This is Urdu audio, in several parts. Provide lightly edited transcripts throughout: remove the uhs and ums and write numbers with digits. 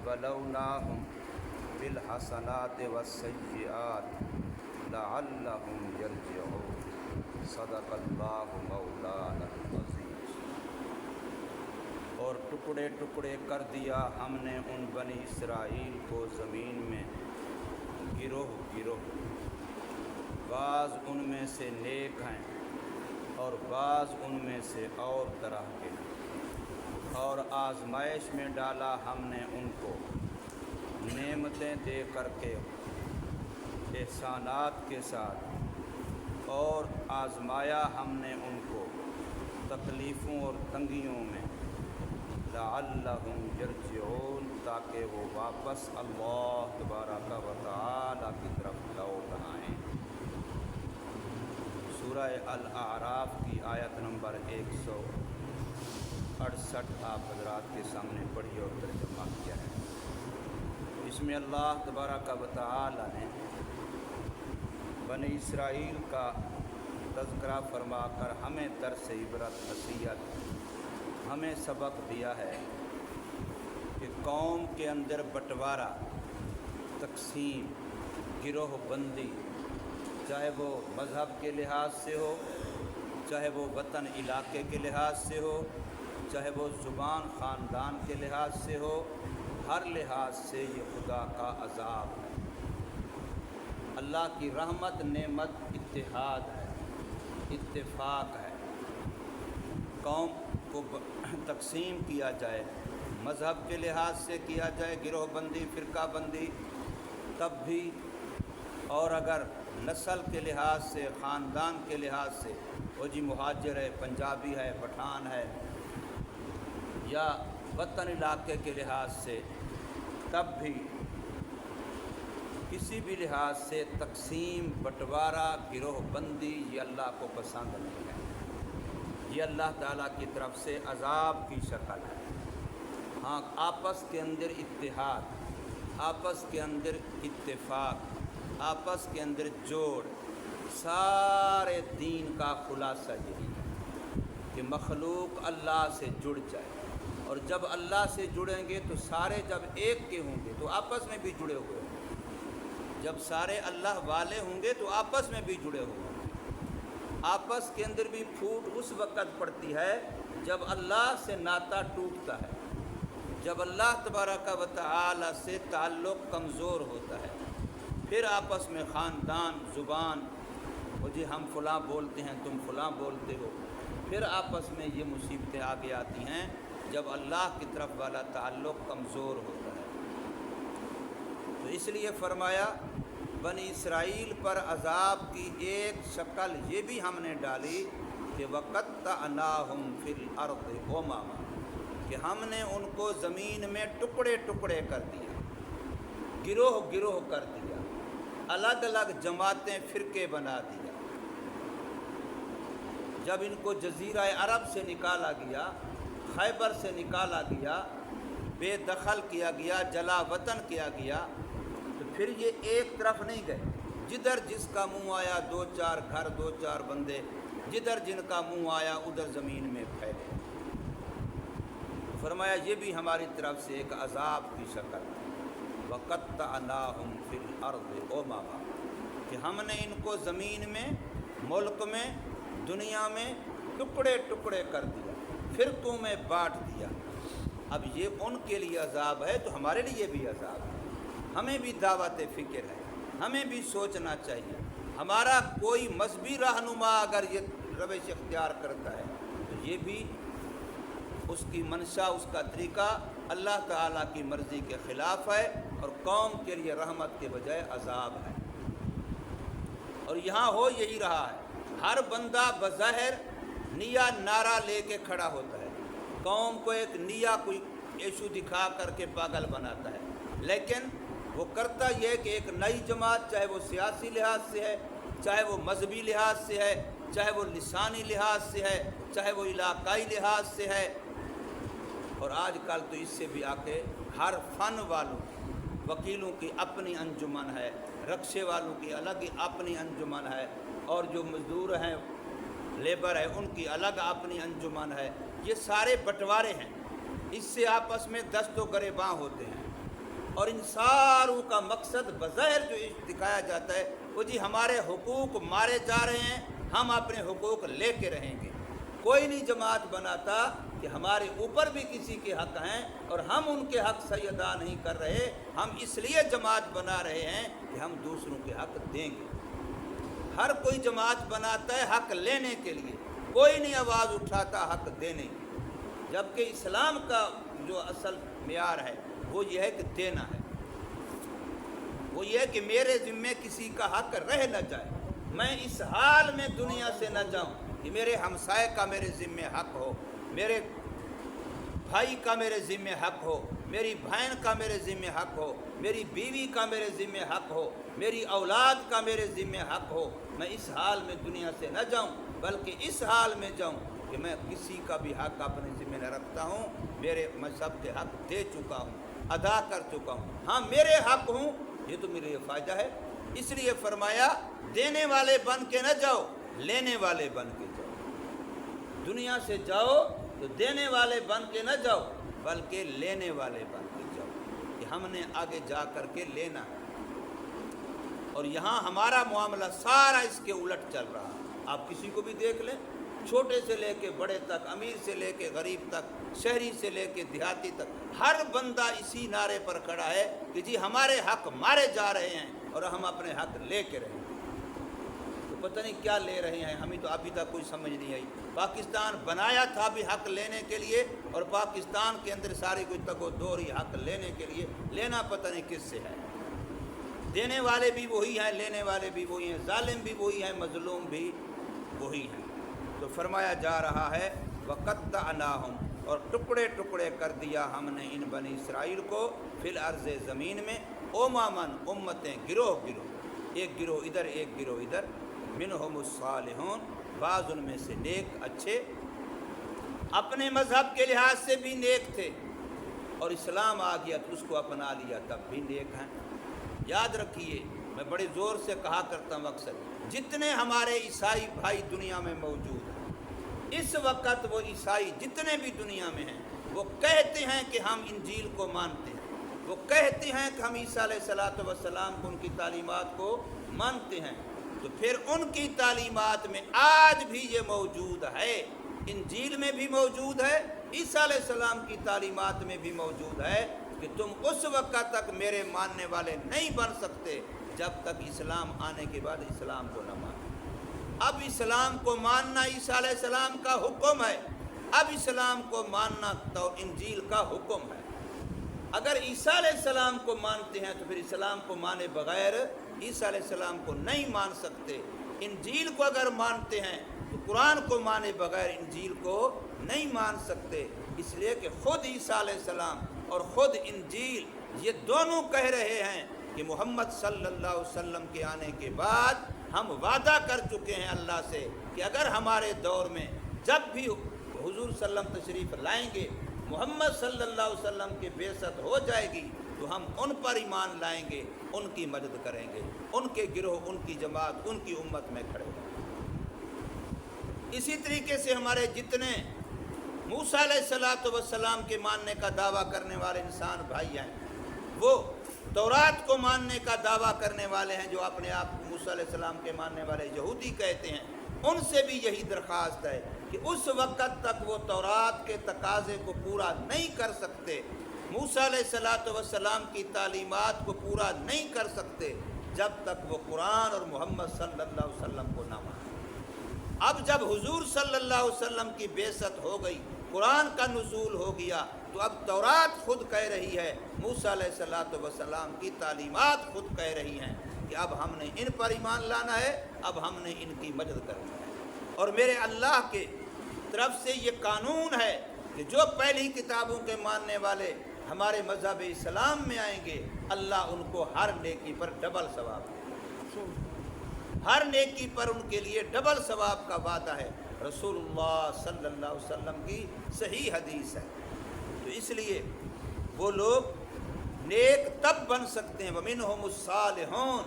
وَبَلَوْنَاهُمْ بِالْحَسَنَاتِ وَالسَّيِّئَاتِ لَعَلَّهُمْ يَرْجِعُونَ صدق اللہ مولانا العظیم۔ اور ٹکڑے ٹکڑے کر دیا ہم نے ان بنی اسرائیل کو زمین میں گروہ گروہ، بعض ان میں سے نیک ہیں اور بعض ان میں سے اور طرح کے ہیں، اور آزمائش میں ڈالا ہم نے ان کو نعمتیں دے کر کے احسانات کے ساتھ، اور آزمایا ہم نے ان کو تکلیفوں اور تنگیوں میں، لعلہم یرجعون تاکہ وہ واپس اللہ تبارک و تعالی کی طرف لوٹ آئیں۔ سورہ الاعراف کی آیت نمبر 168 آپ حضرات کے سامنے پڑھی اور ترجمہ کیا ہے۔ اس میں اللہ تبارک و تعالی نے بنی اسرائیل کا تذکرہ فرما کر ہمیں درس عبرت نصیحت، ہمیں سبق دیا ہے کہ قوم کے اندر بٹوارہ، تقسیم، گروہ بندی، چاہے وہ مذہب کے لحاظ سے ہو، چاہے وہ وطن علاقے کے لحاظ سے ہو، چاہے وہ زبان خاندان کے لحاظ سے ہو، ہر لحاظ سے یہ خدا کا عذاب ہے۔ اللہ کی رحمت نعمت اتحاد ہے، اتفاق ہے۔ قوم کو تقسیم کیا جائے، مذہب کے لحاظ سے کیا جائے گروہ بندی، فرقہ بندی، تب بھی، اور اگر نسل کے لحاظ سے، خاندان کے لحاظ سے، وہ جی مہاجر ہے، پنجابی ہے، پٹھان ہے، یا وطن علاقے کے لحاظ سے، تب بھی کسی بھی لحاظ سے تقسیم، بٹوارہ، گروہ بندی یہ اللہ کو پسند نہیں ہے۔ یہ اللہ تعالیٰ کی طرف سے عذاب کی شکل ہے۔ ہاں، آپس کے اندر اتحاد، آپس کے اندر اتفاق، آپس کے اندر جوڑ، سارے دین کا خلاصہ یہی ہے کہ مخلوق اللہ سے جڑ جائے، اور جب اللہ سے جڑیں گے تو سارے جب ایک کے ہوں گے تو آپس میں بھی جڑے ہوئے ہوں گے، جب سارے اللہ والے ہوں گے تو آپس میں بھی جڑے ہوئے ہوں گے۔ آپس کے اندر بھی پھوٹ اس وقت پڑتی ہے جب اللہ سے ناطہ ٹوٹتا ہے، جب اللہ تبارک و تعالی سے تعلق کمزور ہوتا ہے، پھر آپس میں خاندان، زبان، وہ جی ہم فلاں بولتے ہیں، تم فلاں بولتے ہو، پھر آپس میں یہ مصیبتیں آگے آتی ہیں جب اللہ کی طرف والا تعلق کمزور ہوتا ہے۔ تو اس لیے فرمایا بنی اسرائیل پر عذاب کی ایک شکل یہ بھی ہم نے ڈالی کہ وَقَطَّعْنَاهُمْ فِي الْأَرْضِ أُمَمًا، کہ ہم نے ان کو زمین میں ٹکڑے ٹکڑے کر دیا، گروہ گروہ کر دیا، الگ الگ جماعتیں، فرقے بنا دیا۔ جب ان کو جزیرہ عرب سے نکالا گیا، خیبر سے نکالا گیا، بے دخل کیا گیا، جلا وطن کیا گیا، تو پھر یہ ایک طرف نہیں گئے، جدھر جس کا منہ آیا، دو چار گھر، دو چار بندے، جدھر جن کا منہ آیا ادھر زمین میں پھیلے۔ فرمایا یہ بھی ہماری طرف سے ایک عذاب کی شکل ہے۔ وَقَطَّعْنَاهُمْ فِي الْأَرْضِ أُمَمًا، کہ ہم نے ان کو زمین میں، ملک میں، دنیا میں ٹکڑے ٹکڑے کر دیا، فرقوں میں بانٹ دیا۔ اب یہ ان کے لیے عذاب ہے تو ہمارے لیے بھی عذاب ہے۔ ہمیں بھی دعوت فکر ہے، ہمیں بھی سوچنا چاہیے۔ ہمارا کوئی مذہبی رہنما اگر یہ روش اختیار کرتا ہے تو یہ بھی اس کی منشا، اس کا طریقہ اللہ تعالیٰ کی مرضی کے خلاف ہے، اور قوم کے لیے رحمت کے بجائے عذاب ہے۔ اور یہاں ہو یہی رہا ہے، ہر بندہ بظاہر نیا نعرہ لے کے کھڑا ہوتا ہے، قوم کو ایک نیا کوئی ایشو دکھا کر کے پاگل بناتا ہے، لیکن وہ کرتا یہ کہ ایک نئی جماعت، چاہے وہ سیاسی لحاظ سے ہے، چاہے وہ مذہبی لحاظ سے ہے، چاہے وہ لسانی لحاظ سے ہے، چاہے وہ علاقائی لحاظ سے ہے، اور آج کل تو اس سے بھی آکے ہر فن والوں، وکیلوں کی اپنی انجمن ہے، رکشے والوں کی الگ اپنی انجمن ہے، اور جو مزدور ہیں، لیبر ہے، ان کی الگ اپنی انجمن ہے۔ یہ سارے بٹوارے ہیں، اس سے آپس میں دست و گریباں ہوتے ہیں، اور ان ساروں کا مقصد بظاہر جو دکھایا جاتا ہے وہ جی ہمارے حقوق مارے جا رہے ہیں، ہم اپنے حقوق لے کے رہیں گے۔ کوئی نہیں جماعت بناتا کہ ہمارے اوپر بھی کسی کے حق ہیں اور ہم ان کے حق صحیح ادا نہیں کر رہے، ہم اس لیے جماعت بنا رہے ہیں کہ ہم دوسروں کے حق دیں گے۔ ہر کوئی جماعت بناتا ہے حق لینے کے لیے، کوئی نہیں آواز اٹھاتا حق دینے کی، جبکہ اسلام کا جو اصل معیار ہے وہ یہ ہے کہ دینا ہے، وہ یہ ہے کہ میرے ذمے کسی کا حق رہ نہ جائے، میں اس حال میں دنیا سے نہ جاؤں کہ میرے ہمسائے کا میرے ذمے حق ہو، میرے بھائی کا میرے ذمے حق ہو، میری بہن کا میرے ذمے حق ہو، میری بیوی کا میرے ذمے حق ہو، میری اولاد کا میرے ذمے حق ہو۔ میں اس حال میں دنیا سے نہ جاؤں، بلکہ اس حال میں جاؤں کہ میں کسی کا بھی حق اپنے ذمے نہ رکھتا ہوں، میں سب کے حق دے چکا ہوں، ادا کر چکا ہوں، ہاں میرے حق ہوں، یہ تو میرے لیے فائدہ ہے۔ اس لیے فرمایا دینے والے بن کے نہ جاؤ، لینے والے بن کے جاؤ۔ دنیا سے جاؤ تو دینے والے بن کے نہ جاؤ، بلکہ لینے والے بن کے جاؤ، کہ ہم نے آگے جا کر کے لینا ہے۔ اور یہاں ہمارا معاملہ سارا اس کے الٹ چل رہا ہے۔ آپ کسی کو بھی دیکھ لیں، چھوٹے سے لے کے بڑے تک، امیر سے لے کے غریب تک، شہری سے لے کے دیہاتی تک، ہر بندہ اسی نعرے پر کھڑا ہے کہ جی ہمارے حق مارے جا رہے ہیں اور ہم اپنے حق لے کے رہیں گے۔ تو پتہ نہیں کیا لے رہے ہیں، ہمیں تو ابھی تک کوئی سمجھ نہیں آئی۔ پاکستان بنایا تھا بھی حق لینے کے لیے، اور پاکستان کے اندر ساری کوئی تگ و دور ہی حق لینے کے لیے، لینا پتہ نہیں کس سے ہے۔ دینے والے بھی وہی ہیں، لینے والے بھی وہی ہیں، ظالم بھی وہی ہیں، مظلوم بھی وہی ہیں۔ تو فرمایا جا رہا ہے وَقَطَّعْنَاهُمْ، اور ٹکڑے ٹکڑے کر دیا ہم نے ان بنی اسرائیل کو، فی الارض زمین میں، امماً امتیں، گروہ گروہ، ایک گروہ ادھر ایک گروہ ادھر، منہم الصالحون، بعض ان میں سے نیک اچھے، اپنے مذہب کے لحاظ سے بھی نیک تھے، اور اسلام آ گیا تو اس کو اپنا لیا تب بھی نیک ہیں۔ یاد رکھیے، میں بڑے زور سے کہا کرتا ہوں اکثر، جتنے ہمارے عیسائی بھائی دنیا میں موجود ہیں اس وقت، وہ عیسائی جتنے بھی دنیا میں ہیں، وہ کہتے ہیں کہ ہم انجیل کو مانتے ہیں، وہ کہتے ہیں کہ ہم عیسیٰ علیہ السلام کو، ان کی تعلیمات کو مانتے ہیں، تو پھر ان کی تعلیمات میں آج بھی یہ موجود ہے، انجیل میں بھی موجود ہے، عیسیٰ علیہ السلام کی تعلیمات میں بھی موجود ہے کہ تم اس وقت تک میرے ماننے والے نہیں بن سکتے جب تک اسلام آنے کے بعد اسلام کو نہ مانو۔ اب اسلام کو ماننا عیسیٰ علیہ السلام کا حکم ہے، اب اسلام کو ماننا تو انجیل کا حکم ہے۔ اگر عیسیٰ علیہ السلام کو مانتے ہیں تو پھر اسلام کو مانے بغیر عیسیٰ علیہ السلام کو نہیں مان سکتے، انجیل کو اگر مانتے ہیں تو قرآن کو مانے بغیر انجیل کو نہیں مان سکتے، اس لیے کہ خود عیسیٰ علیہ السلام اور خود انجیل یہ دونوں کہہ رہے ہیں کہ محمد صلی اللہ علیہ وسلم کے آنے کے بعد ہم وعدہ کر چکے ہیں اللہ سے کہ اگر ہمارے دور میں جب بھی حضور صلی اللہ علیہ وسلم تشریف لائیں گے، محمد صلی اللہ علیہ وسلم کی بعثت ہو جائے گی تو ہم ان پر ایمان لائیں گے، ان کی مدد کریں گے، ان کے گروہ، ان کی جماعت، ان کی امت میں کھڑے ہوں گے۔ اسی طریقے سے ہمارے جتنے موسیٰ علیہ السلام کے ماننے کا دعویٰ کرنے والے انسان بھائی ہیں، وہ تورات کو ماننے کا دعویٰ کرنے والے ہیں، جو اپنے آپ کو موسیٰ علیہ السلام کے ماننے والے یہودی کہتے ہیں، ان سے بھی یہی درخواست ہے کہ اس وقت تک وہ تورات کے تقاضے کو پورا نہیں کر سکتے، موسیٰ علیہ السلام کی تعلیمات کو پورا نہیں کر سکتے جب تک وہ قرآن اور محمد صلی اللہ علیہ وسلم کو نہ مانیں۔ اب جب حضور صلی اللہ علیہ وسلم کی بعثت ہو گئی، قرآن کا نزول ہو گیا، تو اب تورات خود کہہ رہی ہے، موسیٰ علیہ السلام کی تعلیمات خود کہہ رہی ہیں کہ اب ہم نے ان پر ایمان لانا ہے، اب ہم نے ان کی مدد کرنا ہے۔ اور میرے اللہ کے طرف سے یہ قانون ہے کہ جو پہلی کتابوں کے ماننے والے ہمارے مذہب اسلام میں آئیں گے، اللہ ان کو ہر نیکی پر ڈبل ثواب دے گا، ہر نیکی پر ان کے لیے ڈبل ثواب کا وعدہ ہے، رسول اللہ صلی اللہ علیہ وسلم کی صحیح حدیث ہے۔ تو اس لیے وہ لوگ نیک تب بن سکتے ہیں، وَمِنْهُمُ الصَّالِحُونَ،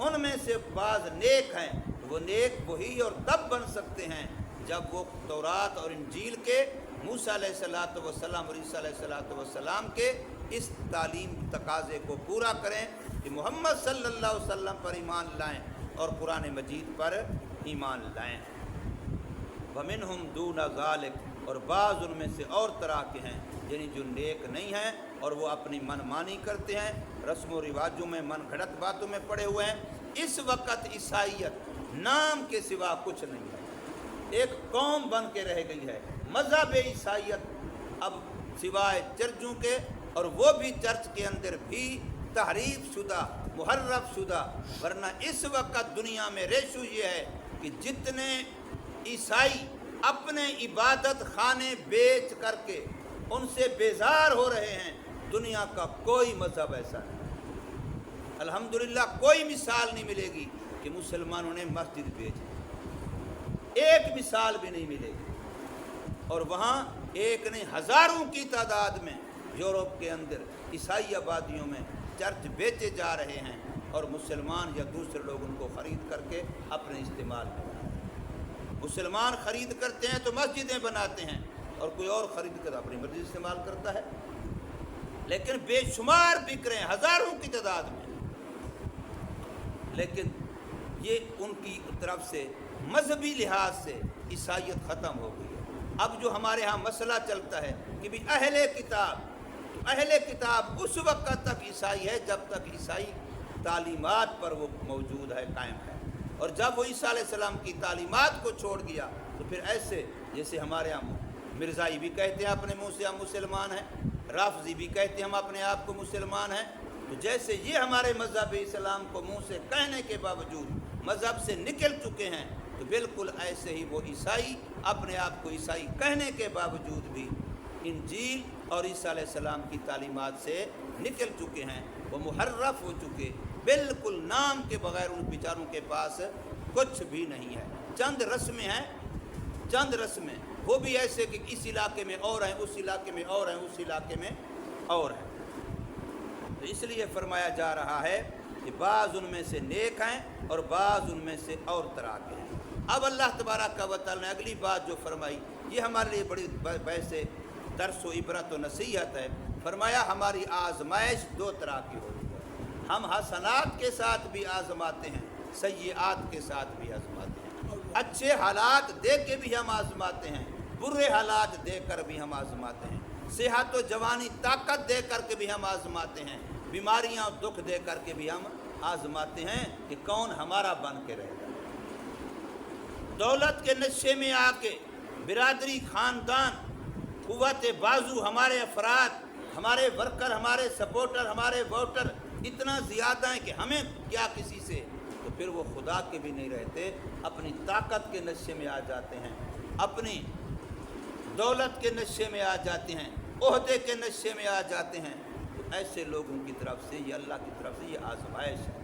ان میں سے بعض نیک ہیں، وہ نیک وہی اور تب بن سکتے ہیں جب وہ تورات اور انجیل کے، موسیٰ علیہ السلام اور عیسیٰ علیہ السلام کے اس تعلیم تقاضے کو پورا کریں کہ محمد صلی اللہ علیہ وسلم پر ایمان لائیں اور قرآن مجید پر ایمان لائیں۔ وَمِنْهُمْ دُونَ ذَلِكَ، اور بعض ان میں سے اور طرح کے ہیں یعنی جو نیک نہیں ہیں اور وہ اپنی من مانی کرتے ہیں، رسم و رواجوں میں من گھڑت باتوں میں پڑے ہوئے ہیں۔ اس وقت عیسائیت نام کے سوا کچھ نہیں ہے، ایک قوم بن کے رہ گئی ہے۔ مذہب عیسائیت اب سوائے چرچوں کے، اور وہ بھی چرچ کے اندر بھی تحریف شدہ، محرف شدہ، ورنہ اس وقت دنیا میں ریشو یہ ہے کہ جتنے عیسائی اپنے عبادت خانے بیچ کر کے ان سے بیزار ہو رہے ہیں، دنیا کا کوئی مذہب ایسا نہیں۔ الحمدللہ کوئی مثال نہیں ملے گی کہ مسلمانوں نے مسجد بیچی، ایک مثال بھی نہیں ملے گی۔ اور وہاں ایک نہیں ہزاروں کی تعداد میں یورپ کے اندر عیسائی آبادیوں میں چرچ بیچے جا رہے ہیں، اور مسلمان یا دوسرے لوگ ان کو خرید کر کے اپنے استعمال میں لاتے ہیں۔ مسلمان خرید کرتے ہیں تو مسجدیں بناتے ہیں، اور کوئی اور خرید کر اپنی مرضی استعمال کرتا ہے، لیکن بے شمار بک رہے ہیں ہزاروں کی تعداد میں۔ لیکن یہ ان کی طرف سے مذہبی لحاظ سے عیسائیت ختم ہو گئی ہے۔ اب جو ہمارے ہاں مسئلہ چلتا ہے کہ بھی اہل کتاب، تو اہل کتاب اس وقت تک عیسائی ہے جب تک عیسائی تعلیمات پر وہ موجود ہے، قائم ہے، اور جب وہ عیسیٰ علیہ السلام کی تعلیمات کو چھوڑ گیا تو پھر ایسے جیسے ہمارے ہاں مرزائی بھی کہتے ہیں اپنے منہ سے ہم مسلمان ہیں، رافضی بھی کہتے ہیں ہم اپنے آپ کو مسلمان ہیں، تو جیسے یہ ہمارے مذہب اسلام کو منہ سے کہنے کے باوجود مذہب سے نکل چکے ہیں، تو بالکل ایسے ہی وہ عیسائی اپنے آپ کو عیسائی کہنے کے باوجود بھی انجیل اور عیسیٰ علیہ السلام کی تعلیمات سے نکل چکے ہیں، وہ محرف ہو چکے، بالکل نام کے بغیر ان بیچاروں کے پاس کچھ بھی نہیں ہے۔ چند رسمیں ہیں، چند رسمیں، وہ بھی ایسے کہ اس علاقے میں اور ہیں، اس علاقے میں اور ہیں، اس علاقے میں اور ہیں۔ تو اس لیے فرمایا جا رہا ہے کہ بعض ان میں سے نیک ہیں اور بعض ان میں سے اور طرح کے ہیں۔ اب اللہ تبارک و تعالیٰ نے اگلی بات جو فرمائی، یہ ہمارے لیے بڑی بحث درس و عبرت و نصیحت ہے۔ فرمایا ہماری آزمائش دو طرح کی ہوتی ہے، ہم حسنات کے ساتھ بھی آزماتے ہیں، سیئات کے ساتھ بھی آزماتے ہیں، اچھے حالات دے کے بھی ہم آزماتے ہیں، برے حالات دے کر بھی ہم آزماتے ہیں، صحت و جوانی طاقت دے کر کے بھی ہم آزماتے ہیں، بیماریاں اور دکھ دے کر کے بھی ہم آزماتے ہیں کہ کون ہمارا بن کے رہے گا۔ دولت کے نشے میں آ کے برادری، خاندان، قوت بازو، ہمارے افراد، ہمارے ورکر، ہمارے سپورٹر، ہمارے ووٹر اتنا زیادہ ہیں کہ ہمیں کیا کسی سے، تو پھر وہ خدا کے بھی نہیں رہتے، اپنی طاقت کے نشے میں آ جاتے ہیں، اپنی دولت کے نشے میں آ جاتے ہیں، عہدے کے نشے میں آ جاتے ہیں۔ تو ایسے لوگوں کی طرف سے یہ اللہ کی طرف سے یہ آزمائش ہے۔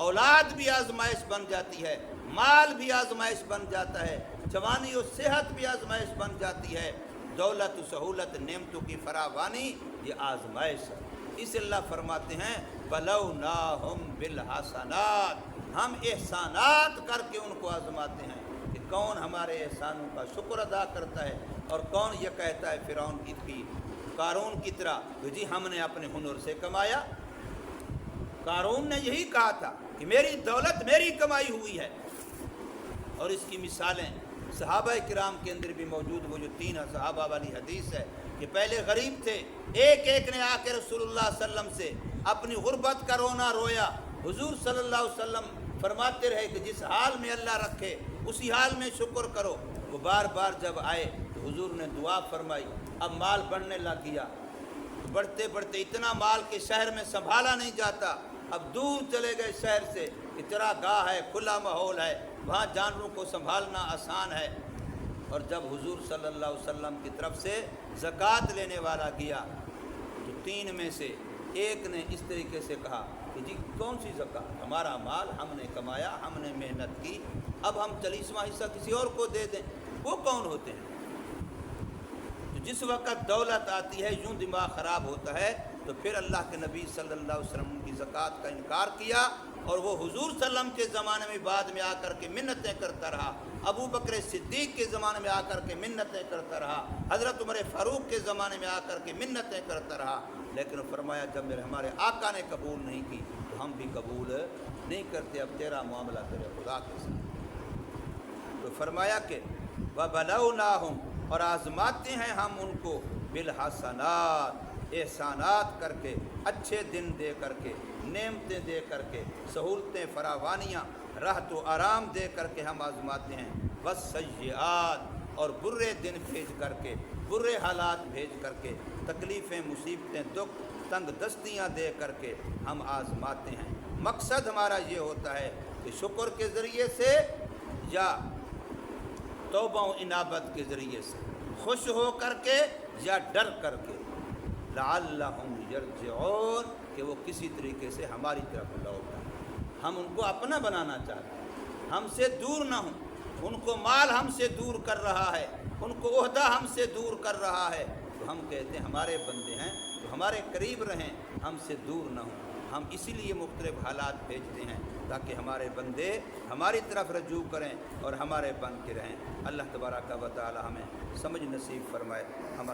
اولاد بھی آزمائش بن جاتی ہے، مال بھی آزمائش بن جاتا ہے، جوانی و صحت بھی آزمائش بن جاتی ہے، دولت و سہولت، نعمتوں کی فراوانی یہ آزمائش ہے۔ اس اللہ فرماتے ہیں بلوناہم بالحسنات، ہم احسانات کر کے ان کو آزماتے ہیں کہ کون ہمارے احسانوں کا شکر ادا کرتا ہے، اور کون یہ کہتا ہے فرعون کی قارون کی طرح کہ جی ہم نے اپنے ہنر سے کمایا۔ قارون نے یہی کہا تھا کہ میری دولت میری کمائی ہوئی ہے، اور اس کی مثالیں صحابہ کرام کے اندر بھی موجود، وہ جو 3 صحابہ والی حدیث ہے کہ پہلے غریب تھے، ایک ایک نے آ کے رسول اللہ صلی اللہ علیہ وسلم سے اپنی غربت کا رونا رویا، حضور صلی اللہ علیہ وسلم فرماتے رہے کہ جس حال میں اللہ رکھے اسی حال میں شکر کرو۔ وہ بار بار جب آئے تو حضور نے دعا فرمائی، اب مال بڑھنے لگ گیا، بڑھتے بڑھتے اتنا مال کہ شہر میں سنبھالا نہیں جاتا، اب دور چلے گئے شہر سے، اتنا گاہ ہے، کھلا ماحول ہے، وہاں جانوروں کو سنبھالنا آسان ہے۔ اور جب حضور صلی اللہ علیہ وسلم کی طرف سے زکوٰۃ لینے والا گیا تو 3 میں سے ایک نے اس طریقے سے کہا کہ جی کون سی زکوٰۃ، ہمارا مال ہم نے کمایا، ہم نے محنت کی، اب ہم 40واں حصہ کسی اور کو دے دیں، وہ کون ہوتے ہیں؟ تو جس وقت دولت آتی ہے یوں دماغ خراب ہوتا ہے، تو پھر اللہ کے نبی صلی اللہ علیہ وسلم کی زکوٰۃ کا انکار کیا، اور وہ حضور صلی اللہ علیہ وسلم کے زمانے میں بعد میں آ کر کے منتیں کرتا رہا، ابو بکر صدیق کے زمانے میں آ کر کے منتیں کرتا رہا، حضرت عمر فاروق کے زمانے میں آ کر کے منتیں کرتا رہا، لیکن فرمایا جب میرے ہمارے آقا نے قبول نہیں کی تو ہم بھی قبول نہیں کرتے، اب تیرا معاملہ تیرے خدا کے ساتھ۔ تو فرمایا کہ وَبَلَوْنَاهُمْ، اور آزماتے ہیں ہم ان کو بالحسنات، احسانات کر کے، اچھے دن دے کر کے، نعمتیں دے کر کے، سہولتیں فراوانیاں، راحت و آرام دے کر کے ہم آزماتے ہیں، والسیئات، اور برے دن بھیج کر کے، برے حالات بھیج کر کے، تکلیفیں، مصیبتیں، دکھ، تنگ دستیاں دے کر کے ہم آزماتے ہیں۔ مقصد ہمارا یہ ہوتا ہے کہ شکر کے ذریعے سے یا توبہ و انابت کے ذریعے سے، خوش ہو کر کے یا ڈر کر کے، لعلہم یرجعون، کہ وہ کسی طریقے سے ہماری طرف لوٹ آئیں۔ ہم ان کو اپنا بنانا چاہتے ہیں، ہم سے دور نہ ہوں۔ ان کو مال ہم سے دور کر رہا ہے، ان کو عہدہ ہم سے دور کر رہا ہے، تو ہم کہتے ہیں ہمارے بندے ہیں تو ہمارے قریب رہیں، ہم سے دور نہ ہوں۔ ہم اسی لیے مختلف حالات بھیجتے ہیں تاکہ ہمارے بندے ہماری طرف رجوع کریں اور ہمارے بن کے رہیں۔ اللہ تبارک و تعالی ہمیں سمجھ نصیب فرمائے۔